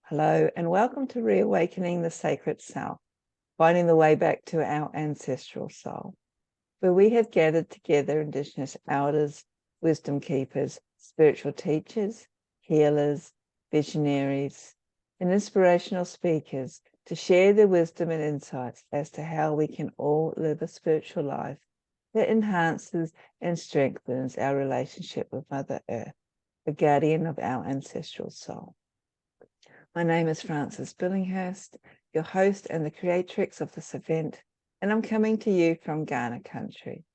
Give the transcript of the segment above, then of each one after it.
Hello, and welcome to Reawakening the Sacred Self, finding the way back to our ancestral soul, where we have gathered together Indigenous elders, wisdom keepers, spiritual teachers, healers, visionaries, and inspirational speakers to share their wisdom and insights as to how we can all live a spiritual life that enhances and strengthens our relationship with Mother Earth, the guardian of our ancestral soul. My name is Frances Billinghurst, your host and the creatrix of this event, and I'm coming to you from Kaurna country,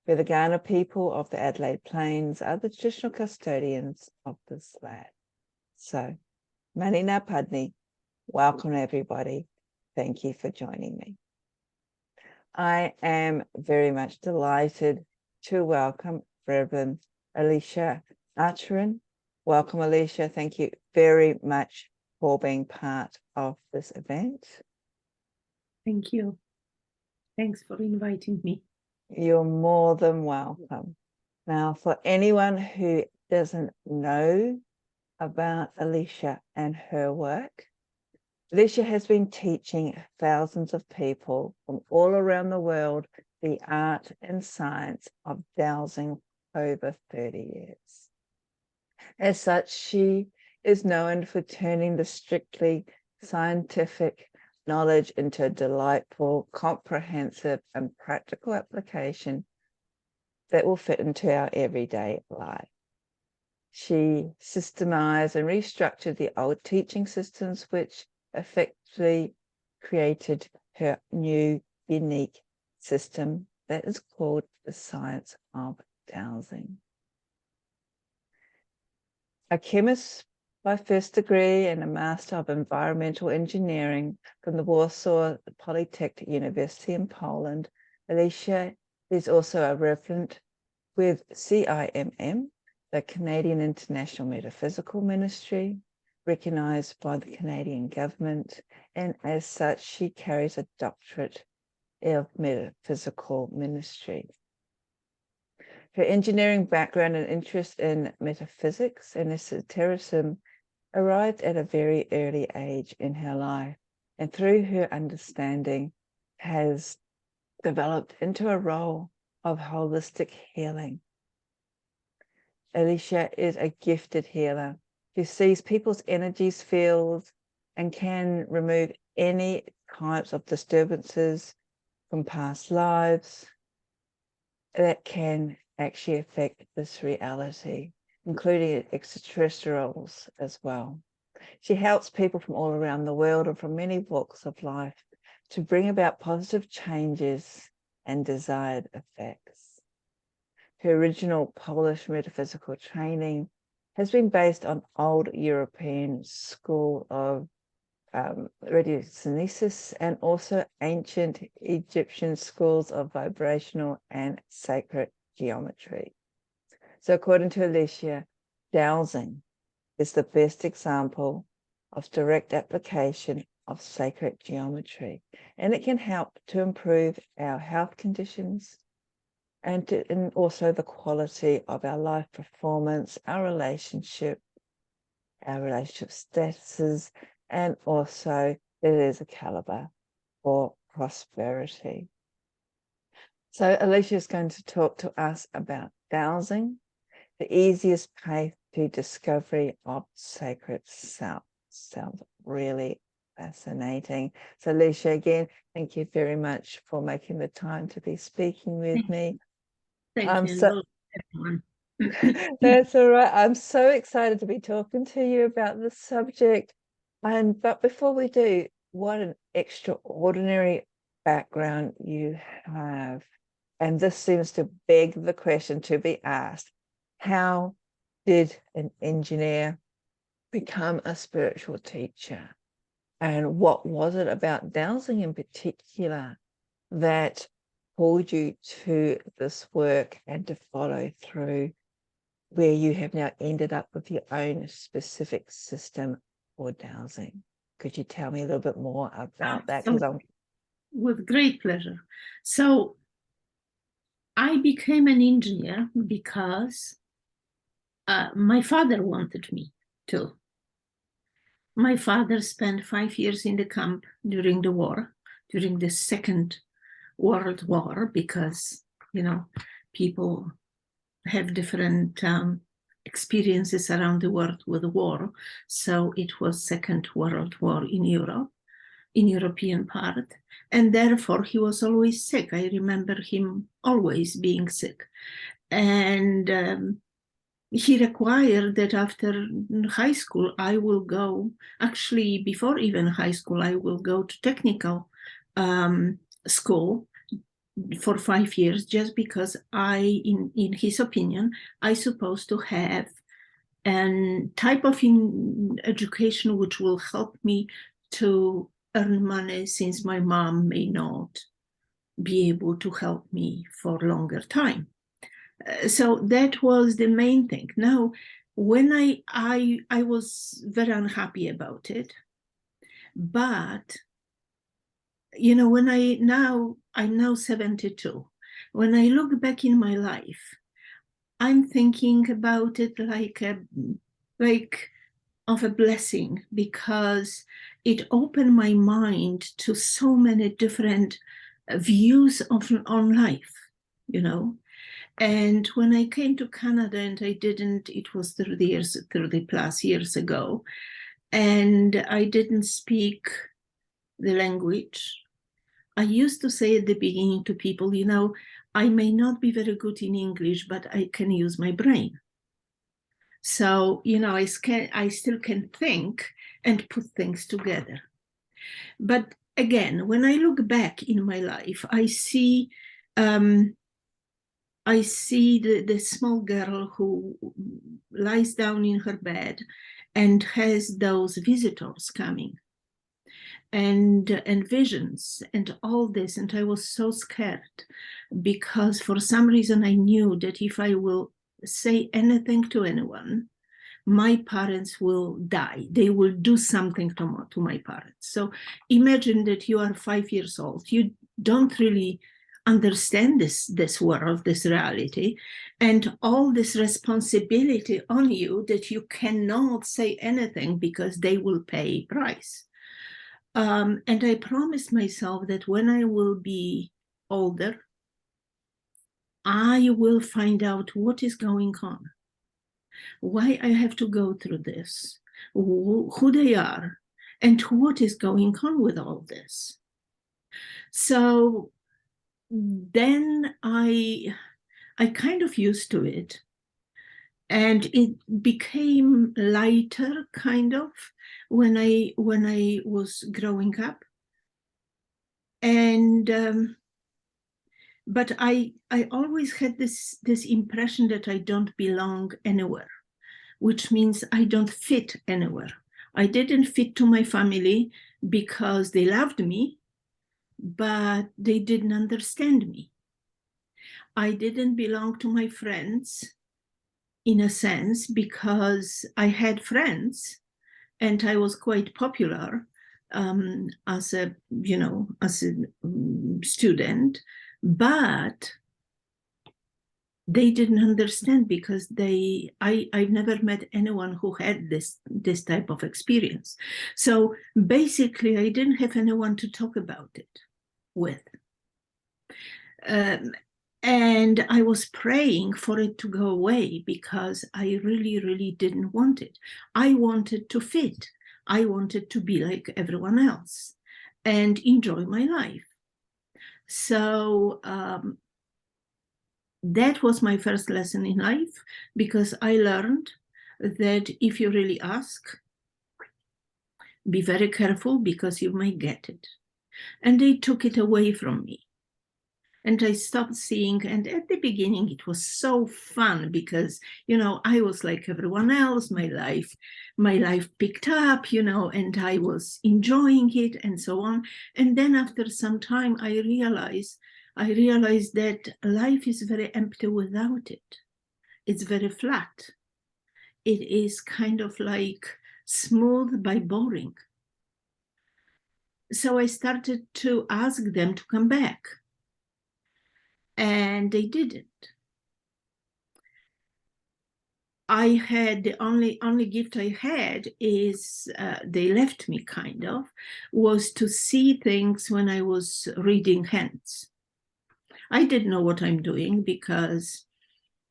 where the Kaurna people of the Adelaide Plains are the traditional custodians of this land. So, Mani Ngā Padni, welcome everybody. Thank you for joining me. I am very much delighted to welcome Reverend Alicja Aratyn. Welcome, Alicia. Thank you very much for being part of this event. Thank you. Thanks for inviting me. You're more than welcome. Now, for anyone who doesn't know about Alicia and her work, Alicia has been teaching thousands of people from all around the world the art and science of dowsing over 30 years. As such, she is known for turning the strictly scientific knowledge into a delightful, comprehensive, and practical application that will fit into our everyday life. She systemized and restructured the old teaching systems, which effectively created her new, unique system that is called the science of dowsing. A chemist by first degree and a Master of Environmental Engineering from the Warsaw Polytechnic University in Poland, Alicia is also a Reverend with CIMM, the Canadian International Metaphysical Ministry, recognised by the Canadian government, and as such, she carries a doctorate of metaphysical ministry. Her engineering background and interest in metaphysics and esotericism arrived at a very early age in her life, and through her understanding has developed into a role of holistic healing. Alicia is a gifted healer who sees people's energies, fields, and can remove any types of disturbances from past lives that can actually affect this reality, including extraterrestrials as well. She helps people from all around the world and from many walks of life to bring about positive changes and desired effects. Her original Polish metaphysical training has been based on old European school of radiokinesis and also ancient Egyptian schools of vibrational and sacred geometry. So according to Alicia, dowsing is the best example of direct application of sacred geometry, and it can help to improve our health conditions and also the quality of our life performance, our relationship statuses, and also it is a caliber for prosperity. So Alicia is going to talk to us about dowsing, the easiest path to discovery of sacred self. Sounds really fascinating. So Alicia, again, thank you very much for making the time to be speaking with me. Thank you, everyone. That's all right. I'm so excited to be talking to you about this subject. But before we do, what an extraordinary background you have. And this seems to beg the question to be asked. How did an engineer become a spiritual teacher? And what was it about dowsing in particular that pulled you to this work and to follow through where you have now ended up with your own specific system for dowsing? Could you tell me a little bit more about that? With great pleasure. So I became an engineer because my father wanted me to. My father spent 5 years in the camp during the war, during the Second World War, because, you know, people have different experiences around the world with war. So it was Second World War in Europe, in European part. And therefore he was always sick. I remember him always being sick. And he required that after high school, I will go, actually before even high school, I will go to technical school for 5 years, just because in his opinion, I supposed to have a type of education which will help me to earn money, since my mom may not be able to help me for longer time. So that was the main thing. Now, when I was very unhappy about it, but you know, when I'm now 72. When I look back in my life, I'm thinking about it like of a blessing, because it opened my mind to so many different views on life, you know. And when I came to Canada, and it was 30 plus years ago, and I didn't speak the language. I used to say at the beginning to people, you know, I may not be very good in English, but I can use my brain. So, you know, I still can think and put things together. But again, when I look back in my life, I see the small girl who lies down in her bed and has those visitors coming, and visions and all this. And I was so scared, because for some reason I knew that if I will say anything to anyone, my parents will die. They will do something to my parents. So imagine that you are 5 years old. You don't really understand this world, this reality, and all this responsibility on you that you cannot say anything because they will pay price. And I promised myself that when I will be older, I will find out what is going on, why I have to go through this, who they are, and what is going on with all this. So then I kind of used to it, and it became lighter kind of when I was growing up. And but I always had this impression that I don't belong anywhere, which means I don't fit anywhere. I didn't fit to my family because they loved me, but they didn't understand me. I didn't belong to my friends, in a sense, because I had friends and I was quite popular as a student, but they didn't understand, because I've never met anyone who had this type of experience. So basically, I didn't have anyone to talk about it with. And I was praying for it to go away, because I really, really didn't want it. I wanted to fit. I wanted to be like everyone else and enjoy my life. So that was my first lesson in life, because I learned that if you really ask, be very careful, because you may get it. And they took it away from me. And I stopped seeing, and at the beginning it was so fun, because, you know, I was like everyone else, my life picked up, you know, and I was enjoying it and so on. And then after some time, I realized that life is very empty without it. It's very flat. It is kind of like smooth by boring. So I started to ask them to come back. And they didn't. I had the only gift I had is they left me kind of, was to see things when I was reading hands. I didn't know what I'm doing because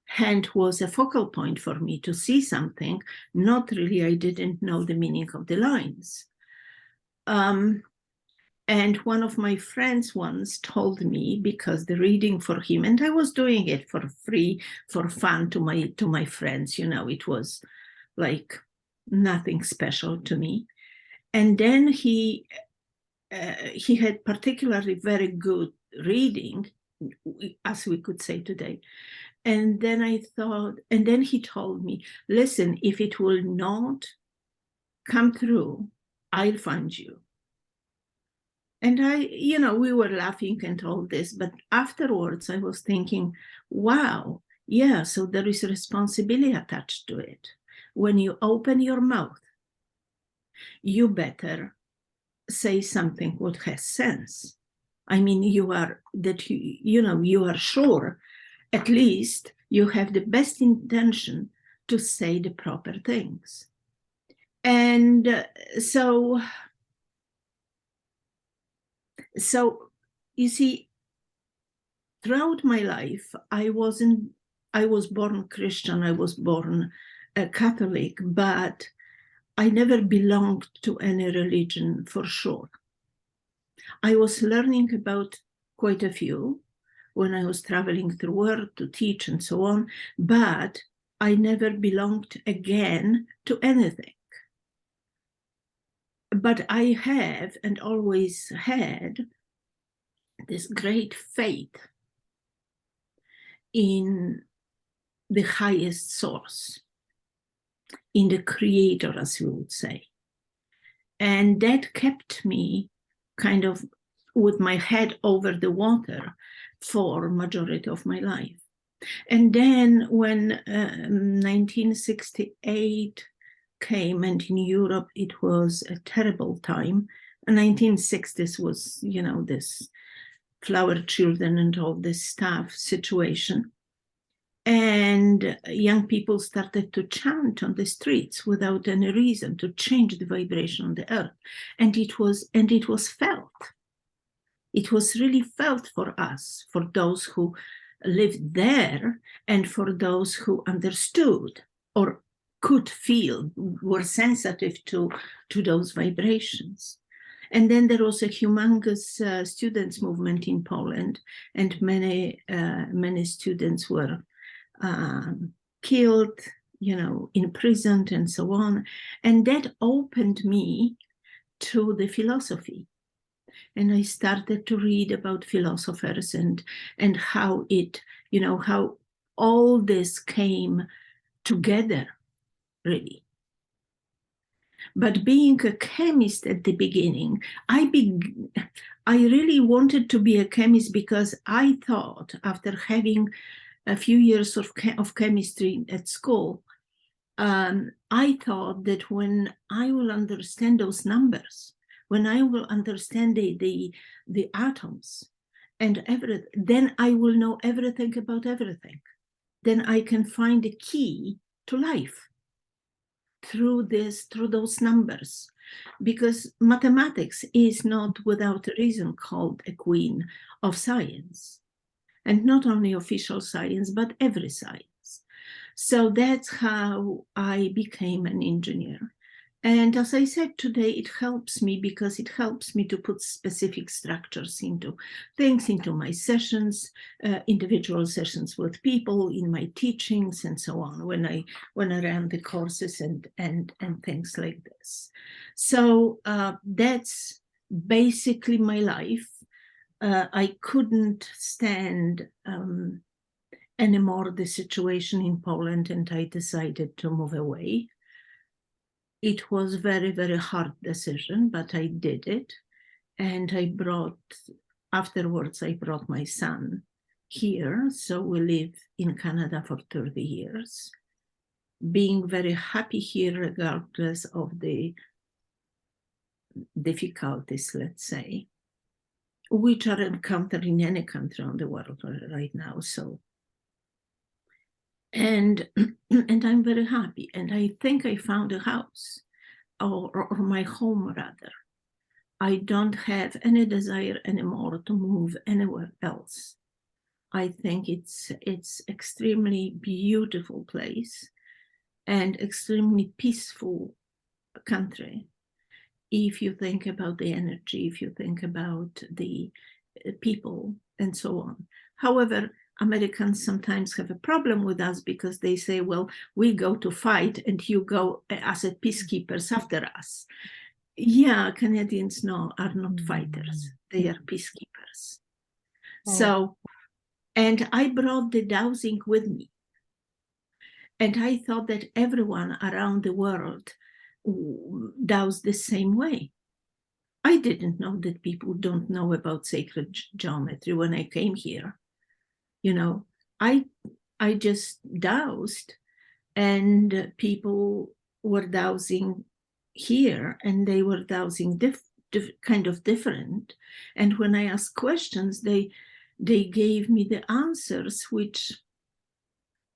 hand was a focal point for me to see something. Not really, I didn't know the meaning of the lines. And one of my friends once told me, because the reading for him, and I was doing it for free, for fun to my friends, you know, it was like nothing special to me. And then he had particularly very good reading, as we could say today. And then I thought, and then he told me, listen, if it will not come through, I'll find you. And we were laughing and all this, but afterwards I was thinking, wow, yeah, so there is a responsibility attached to it. When you open your mouth, you better say something what has sense. I mean, you are sure, at least you have the best intention to say the proper things. And so you see, throughout my life, I was born Christian, I was born a Catholic, but I never belonged to any religion for sure. I was learning about quite a few when I was traveling through the world to teach and so on, but I never belonged again to anything. But I have and always had this great faith in the highest source, in the creator, as we would say. And that kept me kind of with my head over the water for majority of my life. And then when 1968 came, and in Europe it was a terrible time. The 1960s was, this flower children and all this stuff situation. And young people started to chant on the streets without any reason, to change the vibration on the earth. And it was felt. It was really felt for us, for those who lived there, and for those who understood or could feel, were sensitive to those vibrations. And then there was a humongous students' movement in Poland, and many students were killed, imprisoned and so on. And that opened me to the philosophy. And I started to read about philosophers and how it, how all this came together, really. But being a chemist at the beginning, I really wanted to be a chemist because I thought, after having a few years of chemistry at school, I thought that when I will understand those numbers, when I will understand the atoms and everything, then I will know everything about everything. Then I can find the key to life through those numbers, because mathematics is not without a reason called a queen of science, and not only official science, but every science. So that's how I became an engineer. And as I said today, it helps me because it helps me to put specific structures into things, into my sessions, individual sessions with people, in my teachings and so on, when I ran the courses and things like this. So that's basically my life. I couldn't stand anymore the situation in Poland, and I decided to move away. It was very, very hard decision, but I did it. And afterwards I brought my son here. So we live in Canada for 30 years, being very happy here regardless of the difficulties, let's say, which are encountered in any country on the world right now. So And and I'm very happy. And I think I found a house, or my home rather. I don't have any desire anymore to move anywhere else. I think it's extremely beautiful place and extremely peaceful country. If you think about the energy, if you think about the people and so on. However, Americans sometimes have a problem with us because they say, well, we go to fight and you go as a peacekeepers after us. Yeah, Canadians are not fighters. They are peacekeepers. So, and I brought the dowsing with me. And I thought that everyone around the world dows the same way. I didn't know that people don't know about sacred geometry when I came here. You know, I just dowsed, and people were dowsing here, and they were dowsing kind of different. And when I asked questions, they gave me the answers which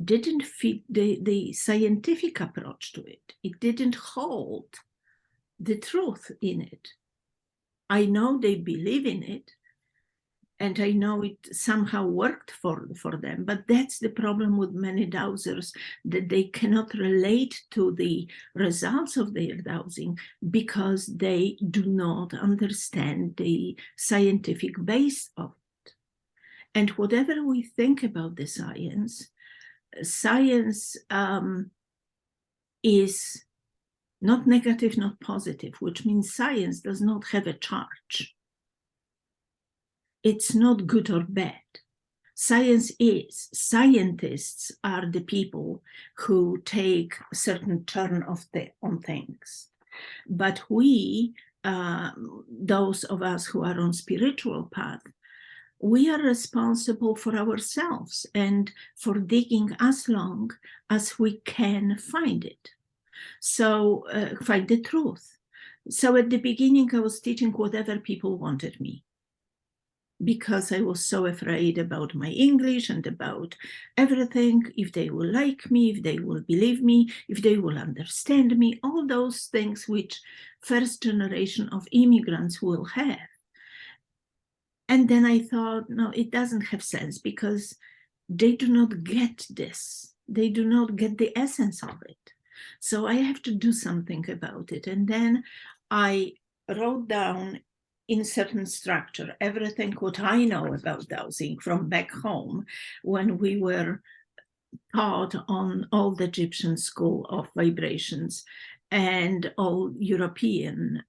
didn't fit the scientific approach to it. It didn't hold the truth in it. I know they believe in it, and I know it somehow worked for them, but that's the problem with many dowsers, that they cannot relate to the results of their dowsing because they do not understand the scientific base of it. And whatever we think about the science is not negative, not positive, which means science does not have a charge. It's not good or bad. Science is. Scientists are the people who take a certain turn on things. But we, those of us who are on spiritual path, we are responsible for ourselves and for digging as long as we can find it. So find the truth. So at the beginning, I was teaching whatever people wanted me, because I was so afraid about my English and about everything, if they will like me, if they will believe me, if they will understand me, all those things which first generation of immigrants will have. And then I thought, no, it doesn't have sense, because they do not get this. They do not get the essence of it. So I have to do something about it. And then I wrote down in certain structure everything what I know about dowsing from back home, when we were taught on Old Egyptian School of Vibrations and Old European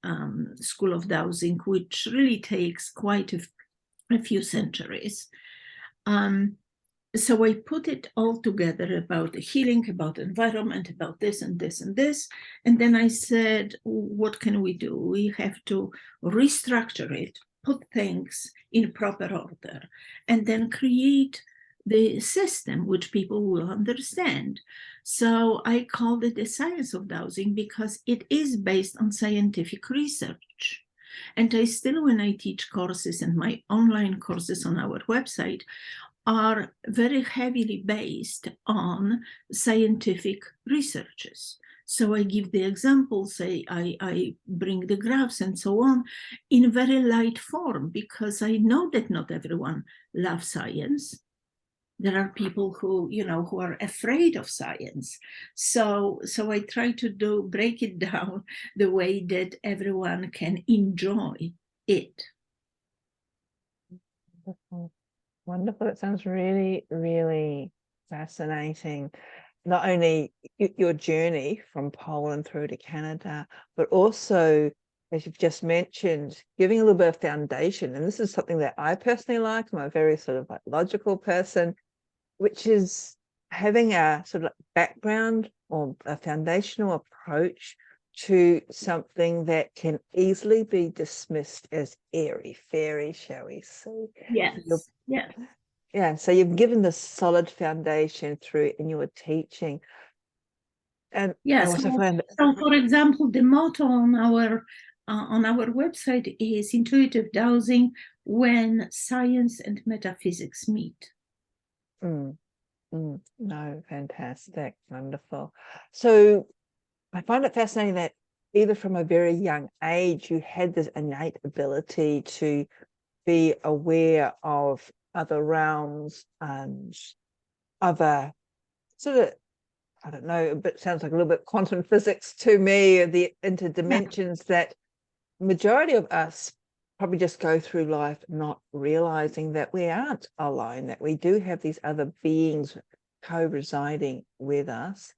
School of Dowsing, which really takes quite a few centuries. So I put it all together about the healing, about environment, about this and this and this. And then I said, what can we do? We have to restructure it, put things in proper order, and then create the system which people will understand. So I called it the science of dowsing, because it is based on scientific research. And I still, when I teach courses, and my online courses on our website are very heavily based on scientific researches. So I give the examples, I bring the graphs and so on in very light form, because I know that not everyone loves science. There are people who, who are afraid of science. So I try to break it down the way that everyone can enjoy it. Wonderful. It sounds really, really fascinating. Not only your journey from Poland through to Canada, but also, as you've just mentioned, giving a little bit of foundation. And this is something that I personally like. I'm a very sort of logical person, which is having a sort of background or a foundational approach to something that can easily be dismissed as airy-fairy, shall we say. Yes, yes. Yeah, so you've given the solid foundation through in your teaching. And yes, I also find so for example, the motto on our website is intuitive dowsing when science and metaphysics meet. No, fantastic, wonderful. So I find it fascinating that either from a very young age, you had this innate ability to be aware of other realms and other sort of, I don't know, but sounds like a little bit quantum physics to me, the interdimensions that majority of us probably just go through life not realizing that we aren't alone, that we do have these other beings co-residing with us.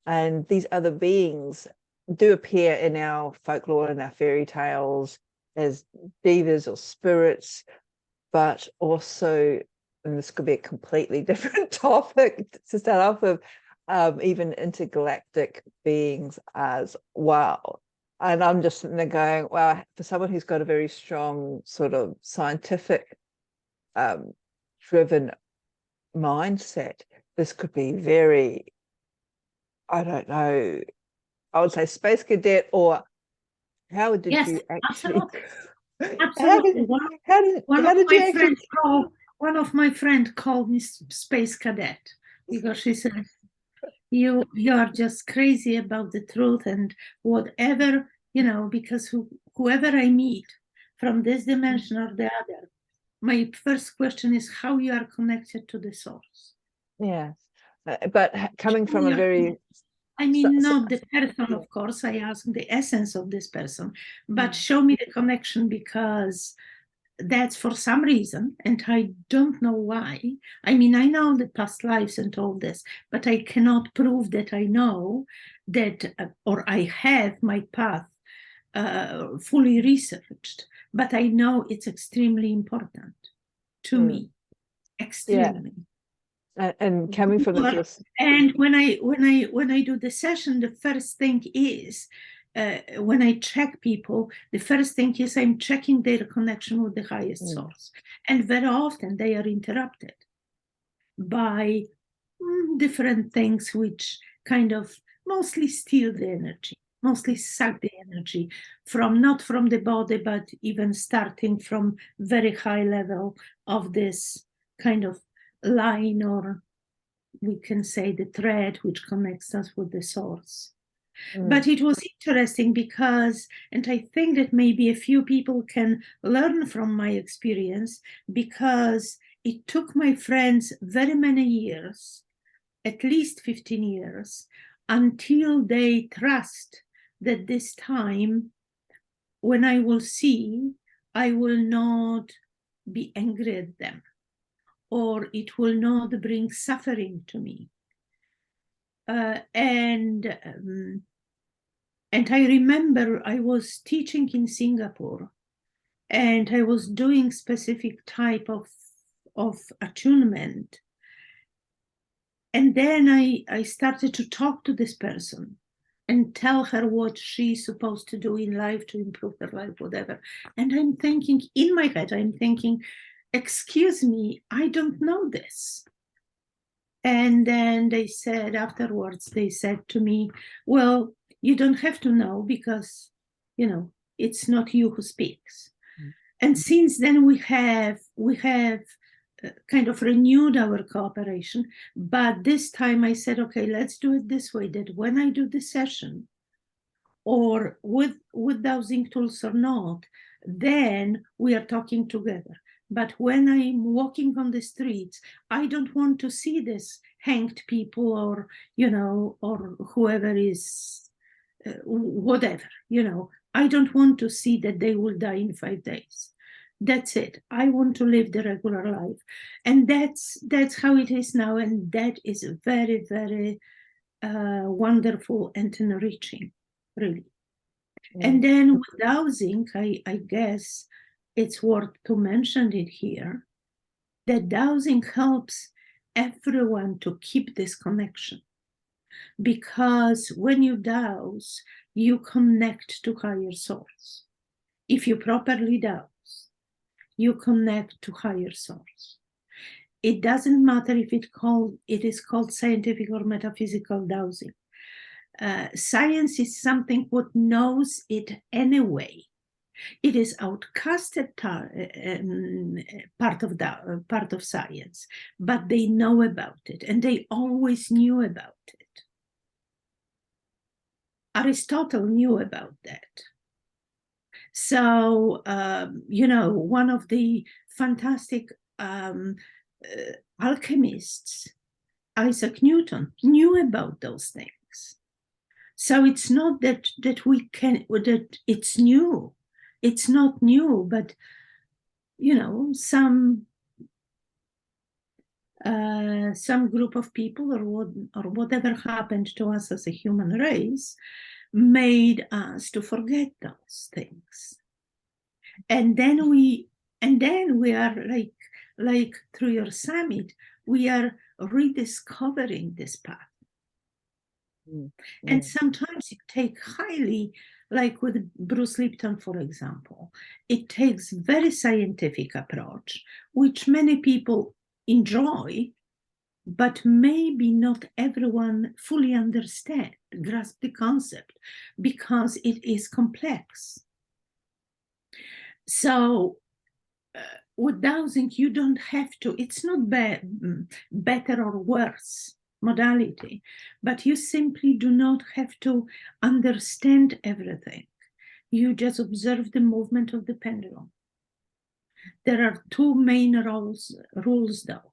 And these other beings do appear in our folklore and our fairy tales as devas or spirits, but also, and this could be a completely different topic to start off with, even intergalactic beings as well. And I'm just sitting there going, wow, for someone who's got a very strong sort of scientific driven mindset, this could be very, I don't know, I would say space cadet, or how did you actually Absolutely. One of my friends called me space cadet because she said, you are just crazy about the truth and whatever, because whoever I meet from this dimension or the other, my first question is how you are connected to the source. Yes, but coming from a very, not the person, of course. I ask the essence of this person, but show me the connection, because that's for some reason, and I don't know why. I know the past lives and all this, but I cannot prove that I know that, or I have my path fully researched, but I know it's extremely important to me, extremely. And coming from this, and when I do the session, the first thing is, when I check people, the first thing is I'm checking their connection with the highest source. And very often they are interrupted by different things which kind of mostly steal the energy, mostly suck the energy not from the body, but even starting from very high level of this kind of line, or we can say the thread which connects us with the source. But it was interesting because, and I think that maybe a few people can learn from my experience, because it took my friends very many years, at least 15 years, until they trust that this time when I will see, I will not be angry at them, or it will not bring suffering to me. And I remember I was teaching in Singapore, and I was doing specific type of attunement. And then I started to talk to this person and tell her what she's supposed to do in life to improve her life, whatever. And I'm thinking, in my head, excuse me, I don't know this. And then afterwards, they said to me, well, you don't have to know, because, it's not you who speaks. And since then we have kind of renewed our cooperation. But this time I said, okay, let's do it this way, that when I do the session, or with dowsing tools or not, then we are talking together. But when I'm walking on the streets, I don't want to see this hanged people, or, or whoever is, whatever, I don't want to see that they will die in 5 days. That's it. I want to live the regular life. And that's how it is now. And that is very, very wonderful and enriching, really. And then with dowsing, I guess it's worth to mention it here, that dowsing helps everyone to keep this connection. Because when you douse, you connect to higher source. If you properly douse, you connect to higher source. It doesn't matter if it is called scientific or metaphysical dowsing. Science is something what knows it anyway. It is outcasted part of science, but they know about it, and they always knew about it. Aristotle knew about that. So, one of the fantastic alchemists, Isaac Newton, knew about those things. So it's not that it's new. It's not new, but some group of people or whatever happened to us as a human race made us to forget those things. And then we are like through your summit, we are rediscovering this path. And sometimes it takes highly, like with Bruce Lipton, for example, it takes very scientific approach, which many people enjoy, but maybe not everyone fully grasp the concept, because it is complex. So with dowsing, you don't have to, it's not better or worse modality, but you simply do not have to understand everything. You just observe the movement of the pendulum. There are two main rules though.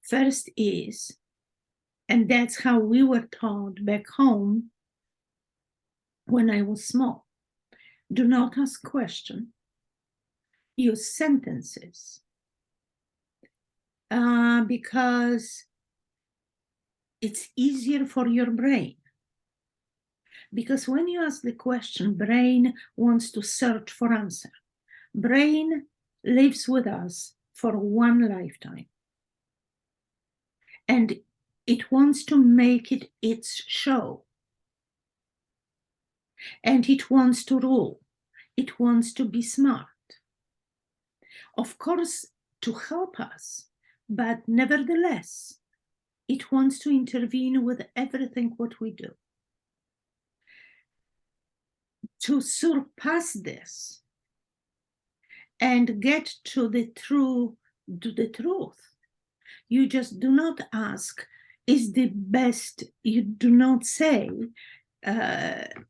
First is, and that's how we were taught back home when I was small, do not ask questions, use sentences, because it's easier for your brain. Because when you ask the question, brain wants to search for answer. Brain lives with us for one lifetime. And it wants to make it its show. And it wants to rule. It wants to be smart. Of course, to help us, but nevertheless, it wants to intervene with everything what we do. To surpass this and get to the truth, you just do not ask, is the best, you do not say,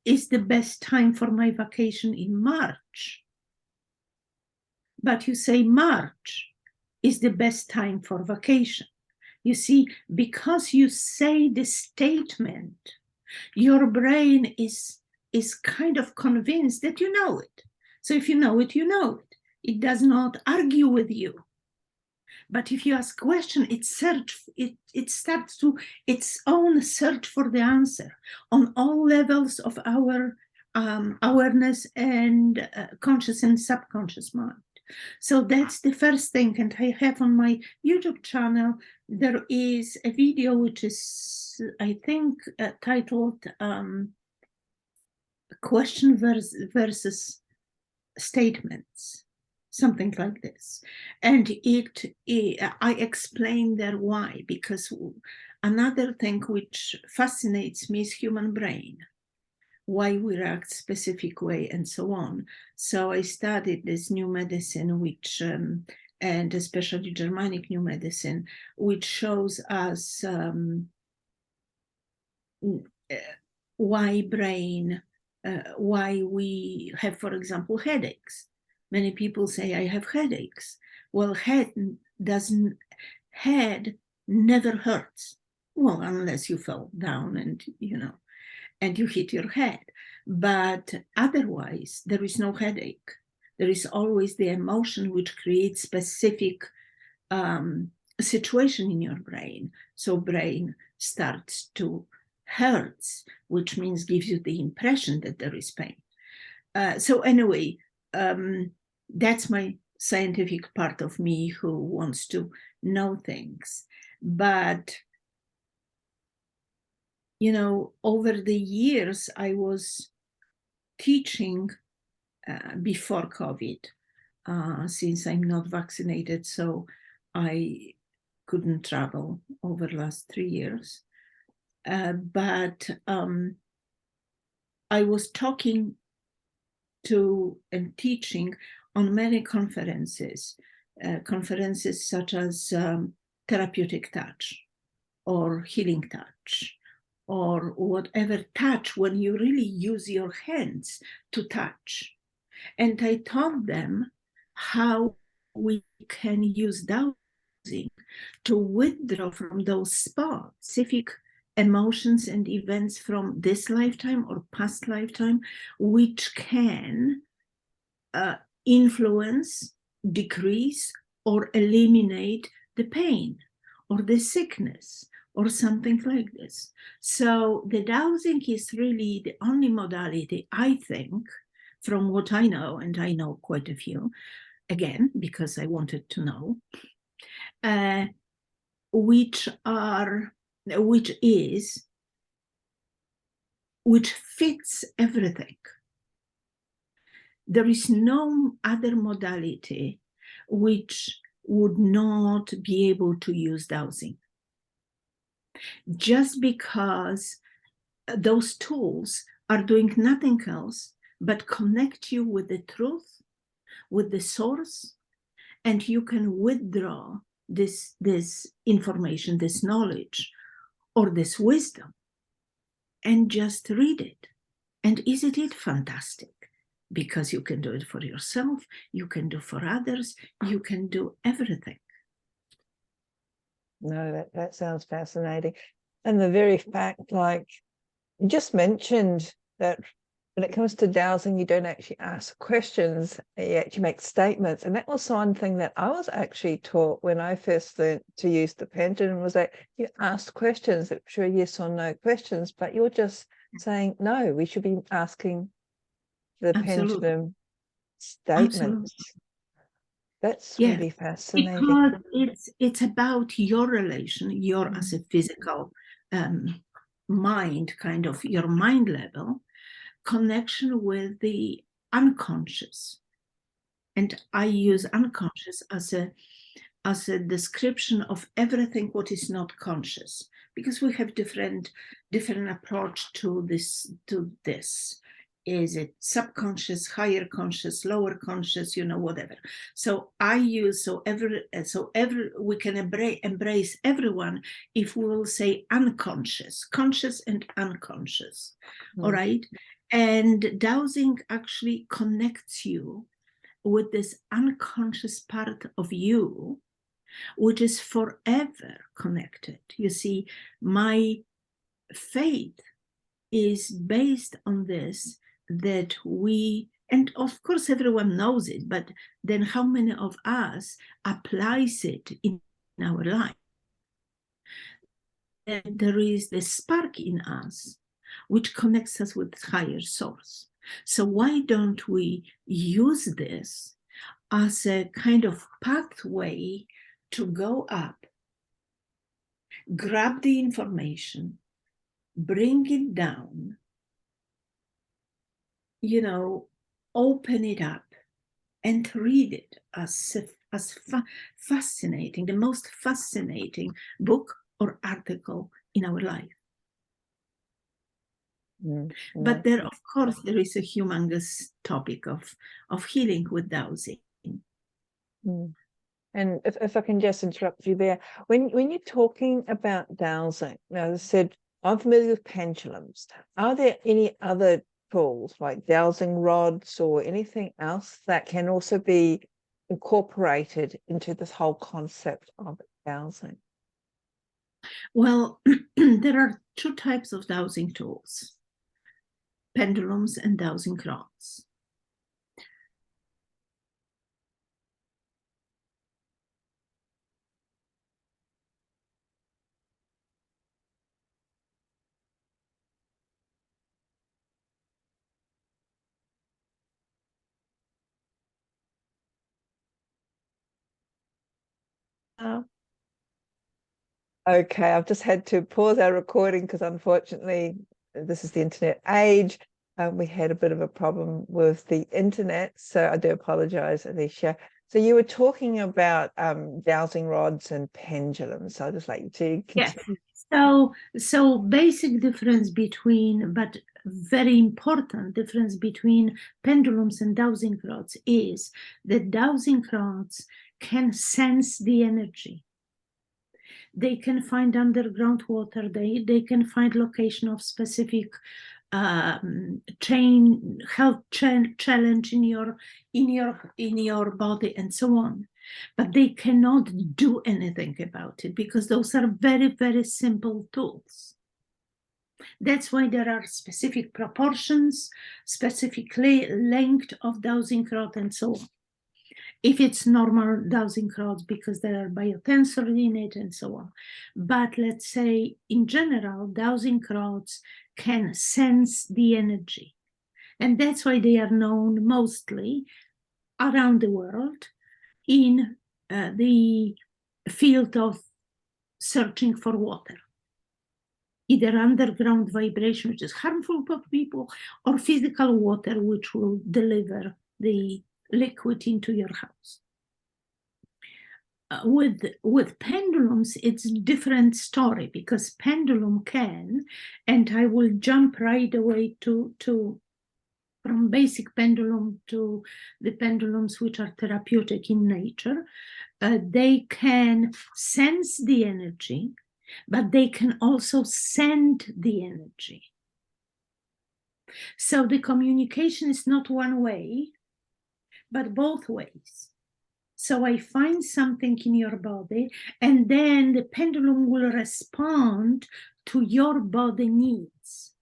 is the best time for my vacation in March? But you say March is the best time for vacation. You see, because you say the statement, your brain is kind of convinced that you know it. So if you know it, you know it. It does not argue with you. But if you ask a question, it starts to its own search for the answer on all levels of our awareness and conscious and subconscious mind. So that's the first thing. And I have on my YouTube channel, there is a video which is, I think, titled Question versus Statements, something like this. And I explain there why, because another thing which fascinates me is human brain, why we react specific way and so on. So I studied this new medicine, which, and especially Germanic new medicine, which shows us why brain, why we have, for example, headaches. Many people say, I have headaches. Well, head never hurts. Well, unless you fell down and, and you hit your head. But otherwise, there is no headache. There is always the emotion which creates specific situation in your brain. So brain starts to hurts, which means gives you the impression that there is pain. So anyway, that's my scientific part of me who wants to know things. But over the years, I was teaching before COVID, since I'm not vaccinated, so I couldn't travel over the last 3 years. But I was talking to and teaching on many conferences, conferences such as Therapeutic Touch or Healing Touch, or whatever touch when you really use your hands to touch. And I taught them how we can use dowsing to withdraw from those specific emotions and events from this lifetime or past lifetime, which can influence, decrease, or eliminate the pain or the sickness or something like this. So the dowsing is really the only modality, I think, from what I know, and I know quite a few, again, because I wanted to know, which fits everything. There is no other modality which would not be able to use dowsing. Just because those tools are doing nothing else but connect you with the truth, with the source, and you can withdraw this information, this knowledge, or this wisdom, and just read it. And isn't it fantastic? Because you can do it for yourself, you can do for others, you can do everything. No, that sounds fascinating. And the very fact, like you just mentioned, that when it comes to dowsing, you don't actually ask questions, you actually make statements. And that was one thing that I was actually taught when I first learned to use the pendulum, was that you ask questions, that sure yes or no questions, but you're just saying, no, we should be asking the Absolutely. pendulum statements. Absolutely. That's really fascinating. Because it's about your relation, your as a physical mind, kind of your mind level, connection with the unconscious. And I use unconscious as a description of everything what is not conscious, because we have different approach to this. Is it subconscious, higher conscious, lower conscious, whatever. So I use, we can embrace everyone if we will say unconscious, conscious and unconscious. All right. And dowsing actually connects you with this unconscious part of you, which is forever connected. You see, my faith is based on this, that we, and of course everyone knows it, but then how many of us applies it in our life? And there is the spark in us which connects us with higher source. So why don't we use this as a kind of pathway to go up, grab the information, bring it down, open it up and read it as fascinating, the most fascinating book or article in our life. But there, of course, there is a humongous topic of healing with dowsing. And if I can just interrupt you there, when you're talking about dowsing, now, as I said, I'm familiar with pendulums. Are there any other tools like dowsing rods or anything else that can also be incorporated into this whole concept of dowsing? Well, there are two types of dowsing tools: pendulums and dowsing rods. Okay, I've just had to pause our recording because unfortunately this is the internet age. We had a bit of a problem with the internet, so I do apologize, Alicia. So you were talking about dowsing rods and pendulums. So I'd just like you to continue. Yes. So basic difference between, but very important difference between pendulums and dowsing rods is that dowsing rods can sense the energy. They can find underground water. They can find location of specific health challenge in your body and so on. But they cannot do anything about it because those are very, very simple tools. That's why there are specific proportions, specific length of dowsing rod and so on. If it's normal dowsing rods, because there are biotensors in it and so on. But let's say in general, dowsing rods can sense the energy. And that's why they are known mostly around the world in the field of searching for water. Either underground vibration, which is harmful for people, or physical water, which will deliver the liquid into your house. With pendulums, it's a different story because pendulum can, and I will jump right away from basic pendulum to the pendulums which are therapeutic in nature. They can sense the energy, but they can also send the energy. So the communication is not one way, but both ways. So I find something in your body, and then the pendulum will respond to your body needs.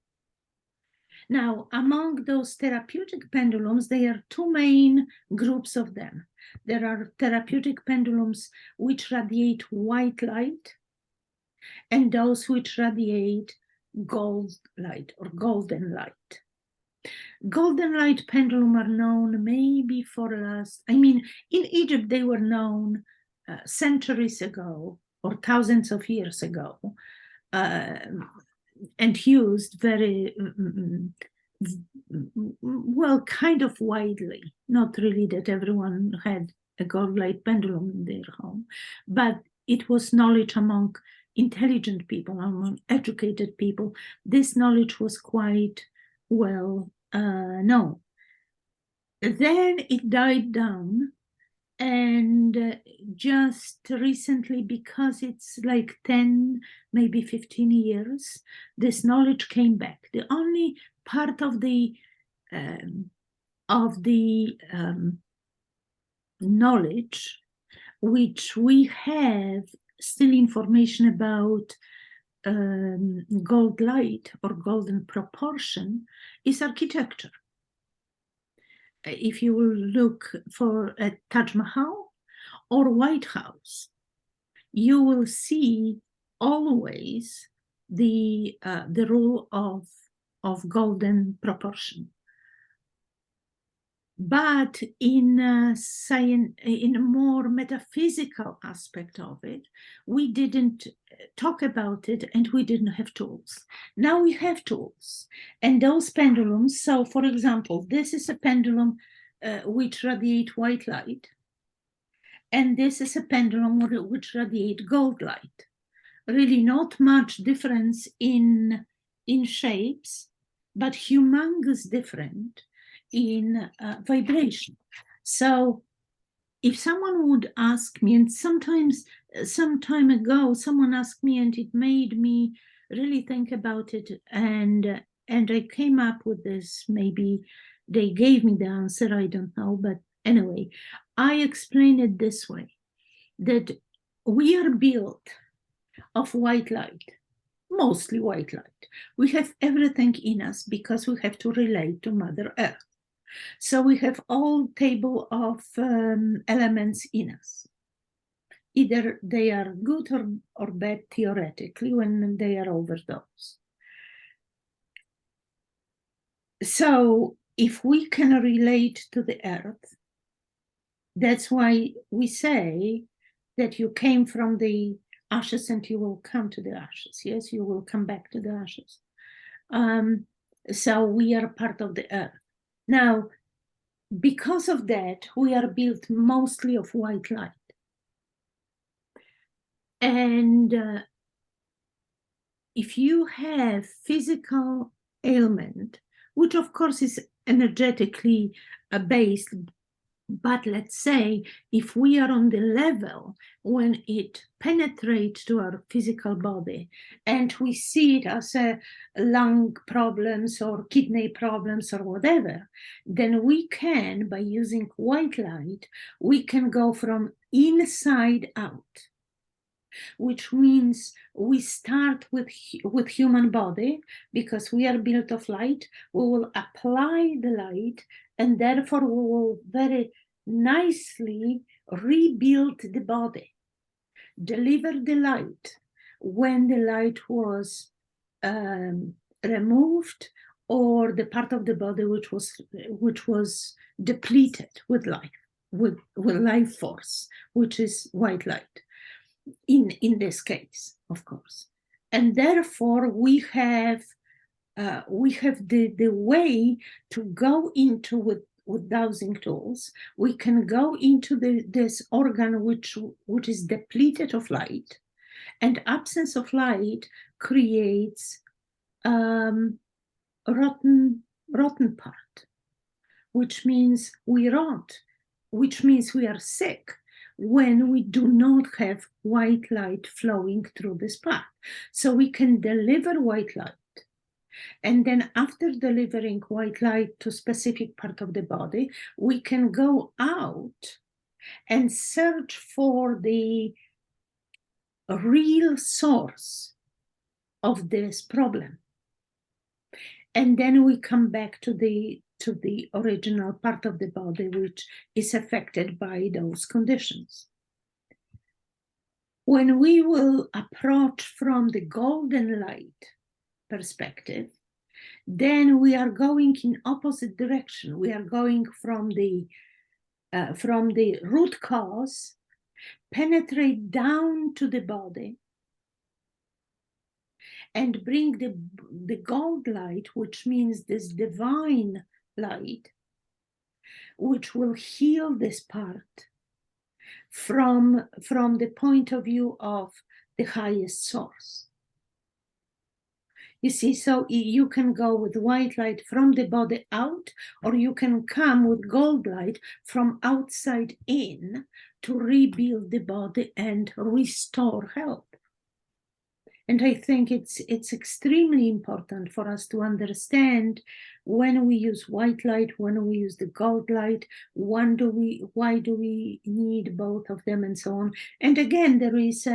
Now, among those therapeutic pendulums, there are two main groups of them. There are therapeutic pendulums which radiate white light, and those which radiate gold light or golden light. Golden light pendulum are known maybe in Egypt they were known centuries ago or thousands of years ago, and used very well, kind of widely. Not really that everyone had a gold light pendulum in their home, but it was knowledge among intelligent people, among educated people. This knowledge was quite well known. Then it died down, and just recently, because it's like 10, maybe 15 years, this knowledge came back. The only part of the knowledge which we have still information about gold light or golden proportion is architecture. If you will look for a Taj Mahal or White House, you will see always the rule of golden proportion. But in a more metaphysical aspect of it, we didn't talk about it, and we didn't have tools. Now we have tools, and those pendulums. So, for example, this is a pendulum which radiates white light, and this is a pendulum which radiates gold light. Really, not much difference in shapes, but humongous difference in vibration. So if someone would ask me, and sometimes some time ago someone asked me, and it made me really think about it, and I came up with this. Maybe they gave me the answer, I don't know, but anyway, I explain it this way, that we are built of white light, mostly white light. We have everything in us because we have to relate to Mother Earth. So we have all table of elements in us. Either they are good or bad theoretically when they are overdosed. So if we can relate to the earth, that's why we say that you came from the ashes and you will come to the ashes. Yes, you will come back to the ashes. So we are part of the earth. Now, because of that, we are built mostly of white light. And if you have physical ailment, which of course is energetically based. But let's say if we are on the level when it penetrates to our physical body and we see it as a lung problems or kidney problems or whatever, then we can, by using white light, we can go from inside out, which means we start with human body because we are built of light. We will apply the light, and therefore we will very nicely rebuild the body, deliver the light when the light was removed, or the part of the body which was depleted with life, with life force, which is white light in this case, of course. And therefore we have the way to go into with dowsing tools. We can go into this organ which is depleted of light, and absence of light creates rotten part, which means we rot, which means we are sick when we do not have white light flowing through this part. So we can deliver white light, and then after delivering white light to specific part of the body, we can go out and search for the real source of this problem. And then we come back to the original part of the body which is affected by those conditions. When we will approach from the golden light perspective, then we are going in opposite direction. We are going from the root cause, penetrate down to the body, and bring the gold light, which means this divine light, which will heal this part from the point of view of the highest source. You see, so you can go with white light from the body out, or you can come with gold light from outside in to rebuild the body and restore health. And I think it's extremely important for us to understand when we use white light, when we use the gold light, why do we need both of them, and so on. And again, there is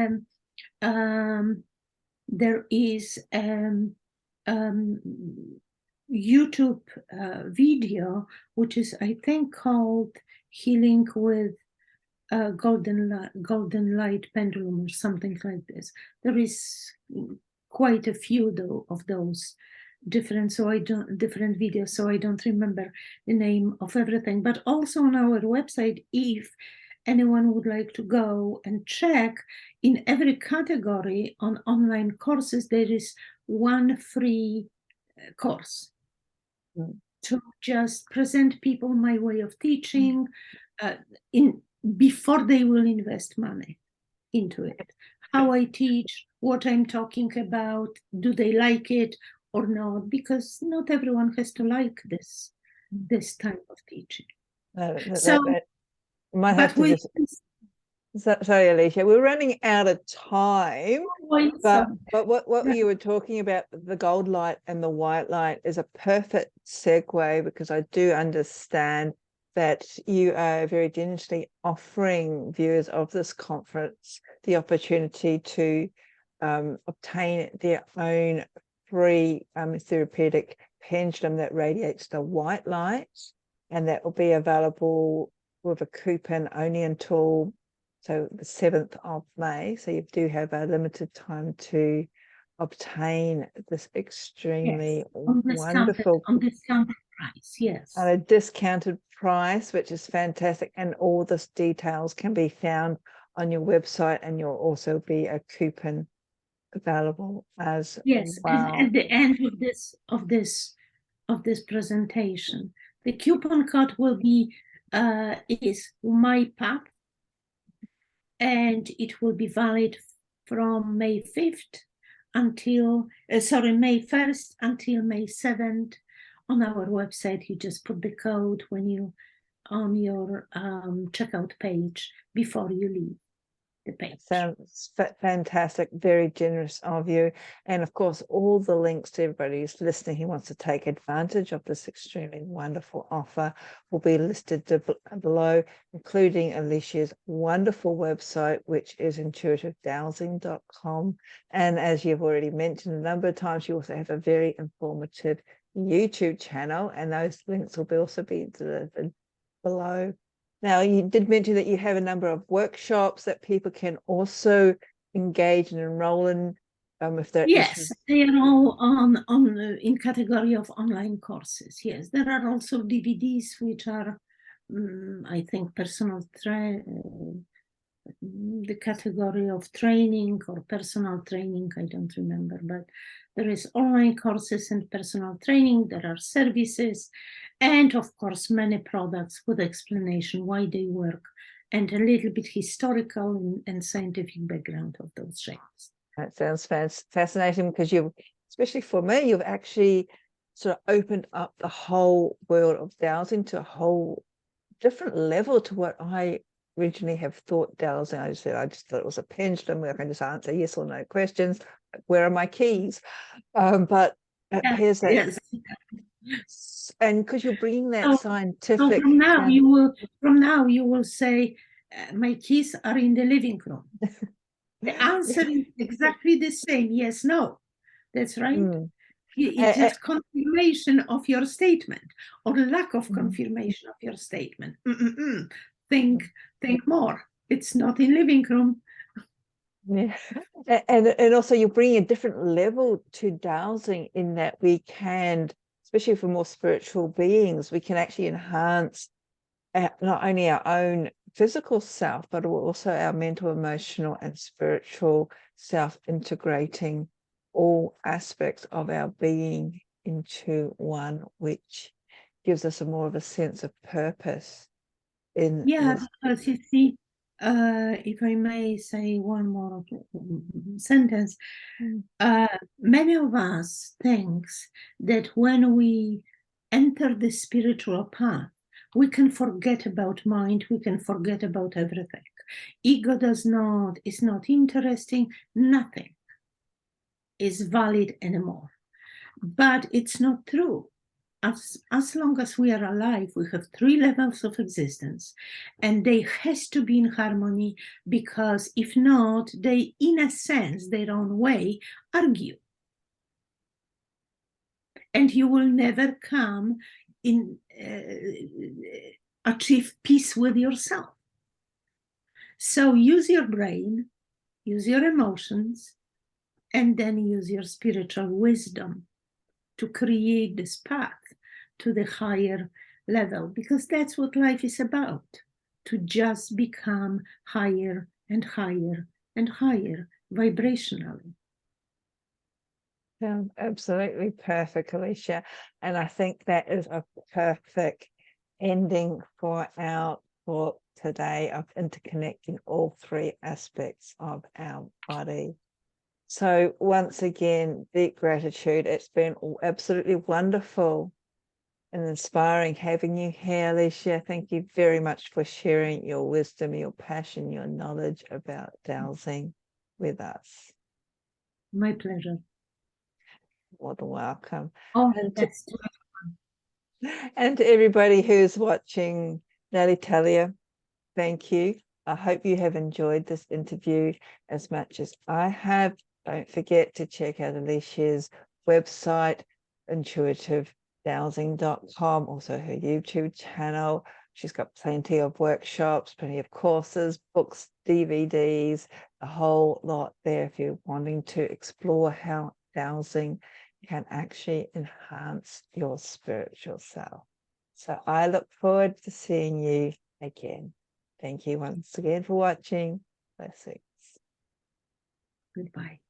YouTube video which is, I think, called Healing with golden light pendulum or something like this. There is quite a few of those different videos, so I don't remember the name of everything. But also on our website, if anyone would like to go and check, in every category on online courses, there is one free course to just present people my way of teaching before they will invest money into it. How I teach, what I'm talking about, do they like it or not? Because not everyone has to like this type of teaching. Sorry, Alicia, we're running out of time. But what you were talking about, the gold light and the white light, is a perfect segue, because I do understand that you are very generously offering viewers of this conference the opportunity to obtain their own free therapeutic pendulum that radiates the white light, and that will be available with a coupon only until the 7th of May. So you do have a limited time to obtain this extremely wonderful on discounted price, yes, at a discounted price, which is fantastic. And all this details can be found on your website, and you'll also be a coupon available as well. And at the end of this presentation, the coupon code will be is my path, and it will be valid from May 5th until, May 1st until May 7th. On our website, you just put the code when you on your checkout page before you leave the page. Sounds fantastic, very generous of you. And of course, all the links to everybody who's listening who wants to take advantage of this extremely wonderful offer will be listed below, including Alicia's wonderful website, which is intuitivedowsing.com. And as you've already mentioned a number of times, you also have a very informative YouTube channel, and those links will also be delivered below. Now, you did mention that you have a number of workshops that people can also engage and enroll in, if they're Yes, they are all in category of online courses. Yes, there are also DVDs which are, I think, the category of training or personal training. I don't remember, but there is online courses and personal training. There are services, and of course, many products with explanation why they work and a little bit historical and scientific background of those shapes. That sounds fascinating, because you've, especially for me, you've actually sort of opened up the whole world of dowsing to a whole different level to what I originally have thought dowsing. I just thought it was a pendulum where I can just answer yes or no questions. Where are my keys? But it appears that, yes. and because you're bringing that scientific. So from now you will say, my keys are in the living room. The answer is exactly the same. Yes, no. That's right. It's just confirmation of your statement or lack of confirmation of your statement. Think more. It's not in living room. Yeah, and also you're bringing a different level to dowsing in that we can, especially for more spiritual beings, we can actually enhance not only our own physical self, but also our mental, emotional, and spiritual self, integrating all aspects of our being into one, which gives us more of a sense of purpose. Because you see, if I may say one more sentence, many of us think that when we enter the spiritual path, we can forget about mind, we can forget about everything. Ego is not interesting, nothing is valid anymore. But it's not true. As long as we are alive, we have 3 levels of existence, and they has to be in harmony, because if not, they, in a sense, their own way, argue. And you will never come in, achieve peace with yourself. So use your brain, use your emotions, and then use your spiritual wisdom to create this path to the higher level, because that's what life is about, to just become higher and higher and higher vibrationally. Yeah, absolutely perfect, Alicia. And I think that is a perfect ending for our talk today of interconnecting all 3 aspects of our body. So once again, deep gratitude. It's been absolutely wonderful and inspiring having you here, Alicia. Thank you very much for sharing your wisdom, your passion, your knowledge about dowsing with us. My pleasure. More than welcome. Oh, and to everybody who's watching, Natalia, thank you. I hope you have enjoyed this interview as much as I have. Don't forget to check out Alicia's website, intuitivedowsing.com, also her YouTube channel. She's got plenty of workshops, plenty of courses, books, DVDs, a whole lot there if you're wanting to explore how dowsing can actually enhance your spiritual self. So I look forward to seeing you again. Thank you once again for watching. Blessings. Goodbye.